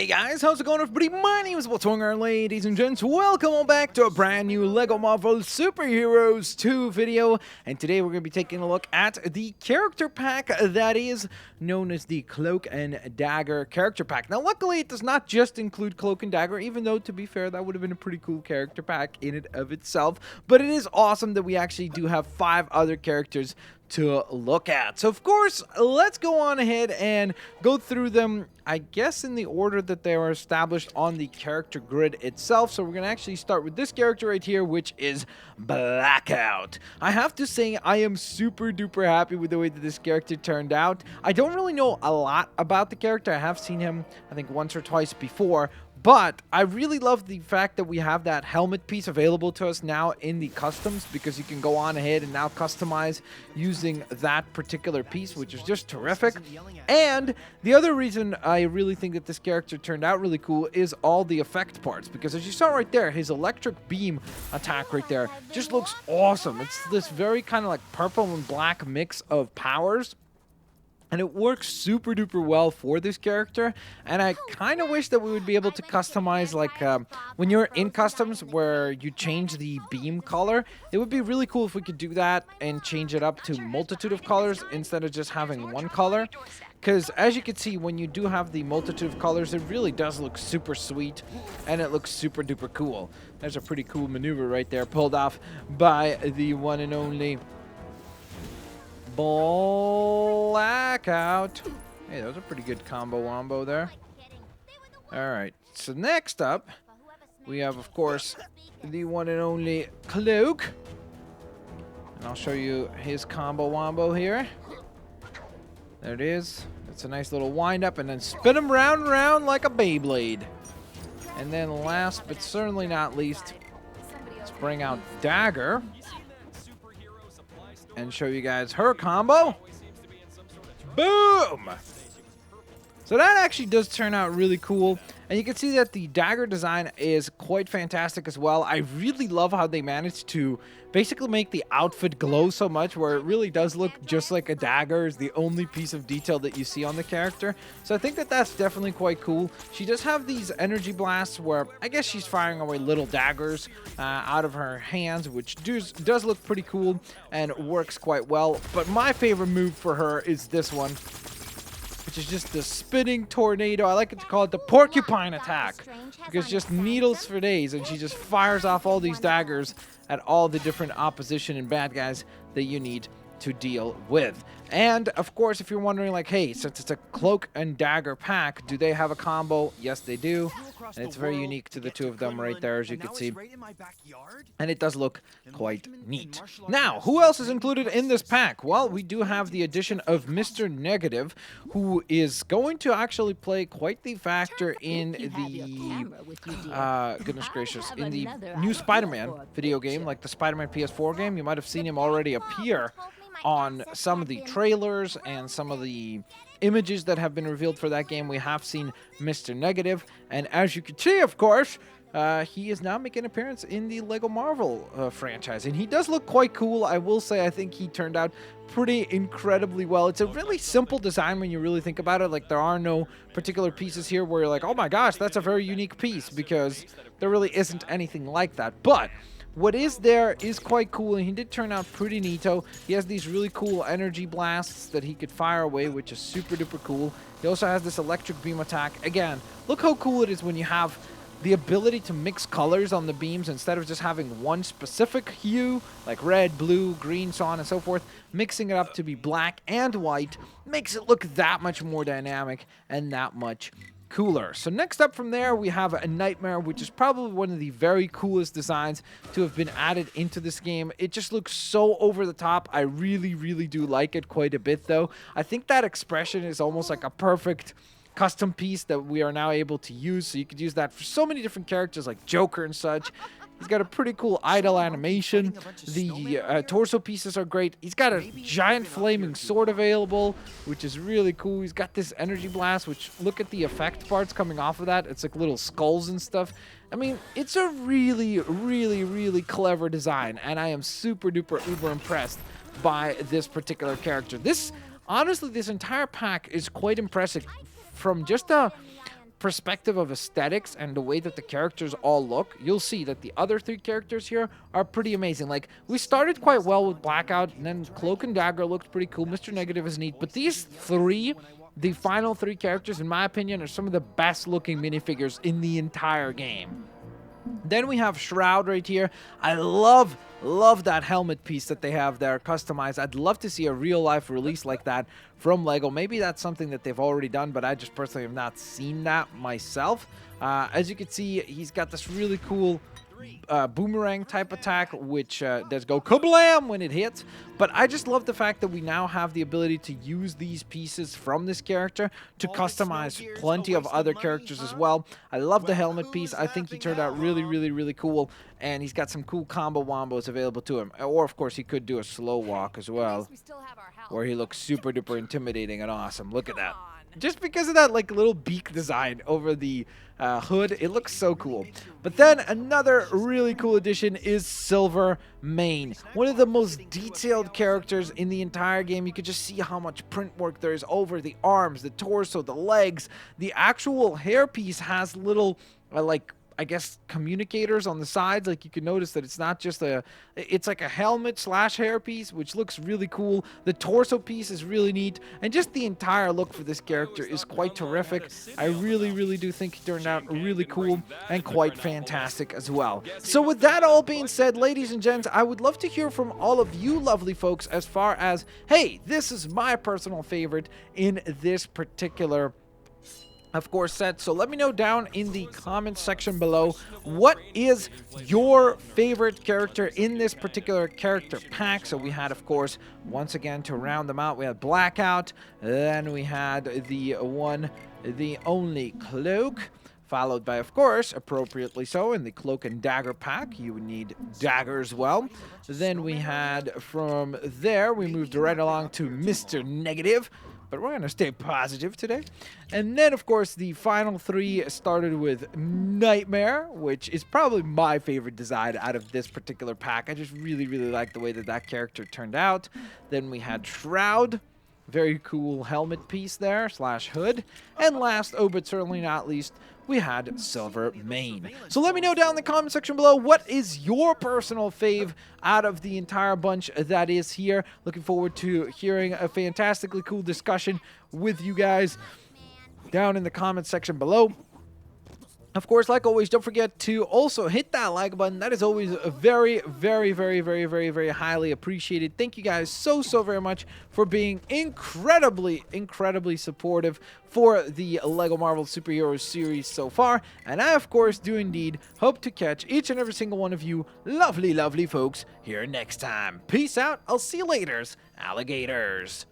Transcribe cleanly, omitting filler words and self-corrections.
Hey guys, how's it going everybody? My name is Blitzwinger, ladies and gents. Welcome on back to a brand new LEGO Marvel Superheroes 2 video. And today we're going to be taking a look at the character pack that is known as the Cloak and Dagger character pack. Now luckily it does not just include Cloak and Dagger, even though to be fair that would have been a pretty cool character pack in and of itself. But it is awesome that we actually do have 5 other characters to look at. So of course, let's go on ahead and go through them, I guess in the order that they were established on the character grid itself. So we're going to actually start with this character right here, which is Blackout. I have to say I am super duper happy with the way that this character turned out. I don't really know a lot about the character. I have seen him, I think, once or twice before. But I really love the fact that we have that helmet piece available to us now in the customs, because you can go on ahead and now customize using that particular piece, which is just terrific. And the other reason I really think that this character turned out really cool is all the effect parts, because as you saw right there, his electric beam attack right there just looks awesome. It's this very kind of like purple and black mix of powers. And it works super duper well for this character, and I kind of wish that we would be able to customize, like when you're in customs where you change the beam color. It would be really cool if we could do that and change it up to multitude of colors instead of just having one color. Because as you can see, when you do have the multitude of colors, it really does look super sweet, and it looks super duper cool. There's a pretty cool maneuver right there pulled off by the one and only Blackout. Hey, that was a pretty good combo wombo there. Alright, so next up, we have, of course, the one and only Cloak. And I'll show you his combo wombo here. There it is. It's a nice little wind up, and then spin him round and round like a Beyblade. And then last, but certainly not least, let's bring out Dagger and show you guys her combo. Boom! So that actually does turn out really cool. And you can see that the dagger design is quite fantastic as well. I really love how they managed to basically make the outfit glow so much, where it really does look just like a dagger is the only piece of detail that you see on the character. So I think that that's definitely quite cool. She does have these energy blasts where I guess she's firing away little daggers out of her hands, which does look pretty cool and works quite well. But my favorite move for her is this one, which is just the spinning tornado. I like to call it the porcupine attack, because just needles for days, and she just fires off all these daggers at all the different opposition and bad guys that you need to deal with. And of course, if you're wondering, like, hey, since it's a Cloak and Dagger pack, do they have a combo? Yes, they do. And it's very unique to the two of them right there, as you can see. And it does look quite neat. Now, who else is included in this pack? Well, we do have the addition of Mr. Negative, who is going to actually play quite the factor in the, goodness gracious, in the new Spider-Man video game, like the Spider-Man PS4 game. You might have seen him already appear on some of the trailers and some of the images that have been revealed for that game. We have seen Mr. Negative, and as you can see, of course, he is now making an appearance in the LEGO Marvel franchise, and he does look quite cool. I will say I think he turned out pretty incredibly well. It's a really simple design when you really think about it. Like, there are no particular pieces here where you're like, oh my gosh, that's a very unique piece, because there really isn't anything like that. But what is there is quite cool, and he did turn out pretty neato. He has these really cool energy blasts that he could fire away, which is super duper cool. He also has this electric beam attack. Again, look how cool it is when you have the ability to mix colors on the beams instead of just having one specific hue, like red, blue, green, so on and so forth. Mixing it up to be black and white makes it look that much more dynamic and that much cooler. So next up from there, we have a Nightmare, which is probably one of the very coolest designs to have been added into this game. It just looks so over the top. I really, really do like it quite a bit, though. I think that expression is almost like a perfect custom piece that we are now able to use. So you could use that for so many different characters like Joker and such. He's got a pretty cool idle animation. The torso pieces are great. He's got a giant flaming sword available, which is really cool. He's got this energy blast, which, look at the effect parts coming off of that. It's like little skulls and stuff. I mean, it's a really, really, really clever design, and I am super duper uber impressed by this particular character. Honestly, this entire pack is quite impressive from just a perspective of aesthetics and the way that the characters all look, you'll see that the other 3 characters here are pretty amazing. Like, we started quite well with Blackout, and then Cloak and Dagger looked pretty cool. Mr. Negative is neat, but these 3, the final 3 characters, in my opinion, are some of the best looking minifigures in the entire game. Then we have Shroud right here. I love that helmet piece that they have there customized. I'd love to see a real life release like that from Lego. Maybe that's something that they've already done, but I just personally have not seen that myself. As you can see, he's got this really cool boomerang type attack, which does go kablam when it hits. But I just love the fact that we now have the ability to use these pieces from this character to customize plenty of other characters as well. I love the helmet piece. I think he turned out really cool, and he's got some cool combo wombos available to him. Or of course he could do a slow walk as well, where he looks super duper intimidating and awesome. Look at that. Just because of that like little beak design over the hood, it looks so cool. But then another really cool addition is Silvermane, one of the most detailed characters in the entire game. You could just see how much print work there is over the arms, the torso, the legs. The actual hairpiece has little like, I guess, communicators on the sides. Like, you can notice that it's not just it's like a helmet slash hairpiece, which looks really cool. The torso piece is really neat, and just the entire look for this character is quite terrific. I really do think he turned out really cool and quite fantastic as well. So with that all being said, ladies and gents, I would love to hear from all of you lovely folks as far as, hey, this is my personal favorite in this particular of course set. So let me know down in the comment section below, what is your favorite character in this particular character pack. So we had, of course, once again, to round them out, we had Blackout, then we had the only Cloak, followed by, of course, appropriately so, in the Cloak and Dagger pack, you would need Dagger as well. Then we had, from there, we moved right along to Mr. Negative, but we're going to stay positive today. And then, of course, the final 3 started with Nightmare, which is probably my favorite design out of this particular pack. I just really like the way that character turned out. Then we had Shroud. Very cool helmet piece there, slash hood. And last, oh but certainly not least, we had Silvermane. So let me know down in the comment section below, what is your personal fave out of the entire bunch that is here. Looking forward to hearing a fantastically cool discussion with you guys down in the comment section below. Of course, like always, don't forget to also hit that like button. That is always a very highly appreciated. Thank you guys so very much for being incredibly supportive for the LEGO Marvel Superheroes series so far. And I, of course, do indeed hope to catch each and every single one of you lovely folks here next time. Peace out. I'll see you later, alligators.